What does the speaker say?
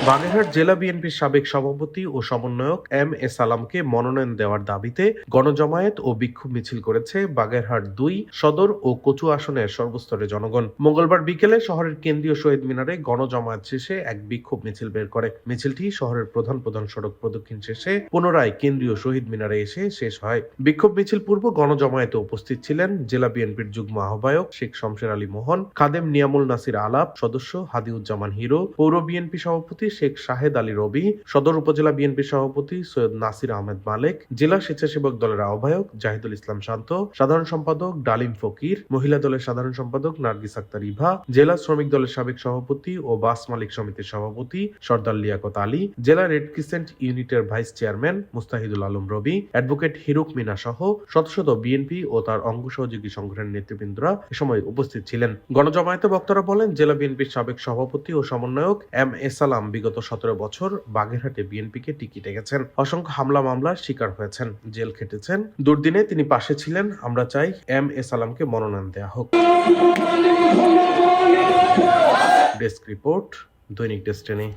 বাগেরহাট জেলা বিএনপির সাবেক সভাপতি ও সমন্বয়ক এম এ সালামকে মনোনয়ন দেওয়ার দাবিতে গণজমায়েত ও বিক্ষোভ মিছিল করেছে বাগেরহাট ২ সদর ও কচু আসনের সর্বস্তরের জনগণ। মঙ্গলবার বিকেলে শহরের কেন্দ্রীয় শহীদ মিনারে গণজমায়েত শেষে এক বিক্ষোভ মিছিল বের করে। মিছিলটি শহরের প্রধান সড়ক প্রদক্ষিণ শেষে পুনরায় কেন্দ্রীয় শহীদ মিনারে এসে শেষ হয়। বিক্ষোভ মিছিল পূর্ব গণজমায়েতে উপস্থিত ছিলেন জেলা বিএনপির যুগ্ম আহ্বায়ক শেখ শমশের আলী মোহন, খাদেম নিয়ামুল নাসির আলাপ, সদস্য হাদিউজ্জামান হিরো, পৌর বিএনপি সভাপতি শেখ শাহেদ আলী রবি, সদর উপজেলা বিএনপি সভাপতি সৈয়দ নাসির আহমেদ মালেক, জেলা স্বেচ্ছাসেবক দলের আহ্বায়ক জাহিদুল ইসলাম শান্ত, সাধারণ সম্পাদক ডালিম ফকির, মহিলা দলের সাধারণ সম্পাদক নার্গিস আক্তার ইভা, জেলা শ্রমিক দলের সাবেক সভাপতি ও বাস মালিক সমিতির সভাপতি সর্দার লিয়াকত আলী, জেলা রেড ক্রিসেন্ট ইউনিটের ভাইস চেয়ারম্যান মুস্তাহিদুল আলম রবি, অ্যাডভোকেট হিরুক মিনা সহ শত বিএনপি ও তার অঙ্গ সহযোগী সংগঠনের নেতৃবৃন্দরা এ সময় উপস্থিত ছিলেন। গণজমায়েতে বক্তারা বলেন, জেলা বিএনপির সাবেক সভাপতি ও সমন্বয়ক এম এ সালাম বিগত ১৭ বছর বাগেরহাটে বিএনপিকে টিকিয়ে রেখেছেন। অসংখ্য হামলা মামলার শিকার হয়েছেন, জেল খেটেছেন। দুর্দিনে তিনি পাশে ছিলেন। আমরা চাই এম এ সালামকে মনোনয়ন দেয়া হোক। ডেস্ক রিপোর্ট, দৈনিক ডেস্টিনি।